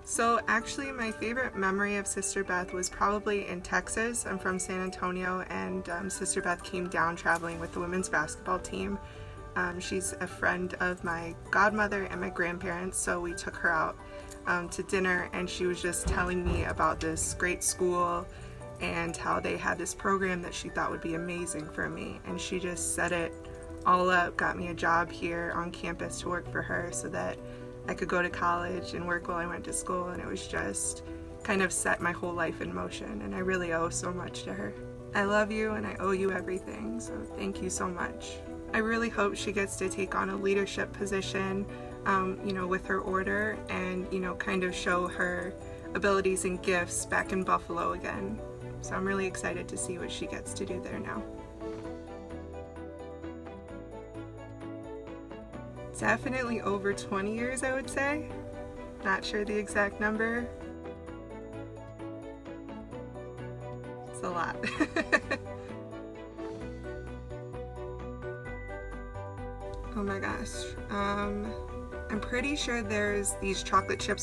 So actually my favorite memory of Sister Beth was probably in Texas. I'm from San Antonio, and Sister Beth came down traveling with the women's basketball team. She's a friend of my godmother and my grandparents, so we took her out to dinner, and she was just telling me about this great school and how they had this program that she thought would be amazing for me, and she just set it all up, got me a job here on campus to work for her so that I could go to college and work while I went to school, and it was just kind of set my whole life in motion, and I really owe so much to her. I love you and I owe you everything, so thank you so much. I really hope she gets to take on a leadership position, with her order, and, kind of show her abilities and gifts back in Buffalo again. So I'm really excited to see what she gets to do there now. Definitely over 20 years, I would say. Not sure the exact number. It's a lot. Oh my gosh. I'm pretty sure there's these chocolate chip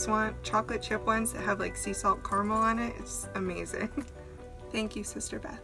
ones that have like sea salt caramel on it. It's amazing. Thank you, Sister Beth.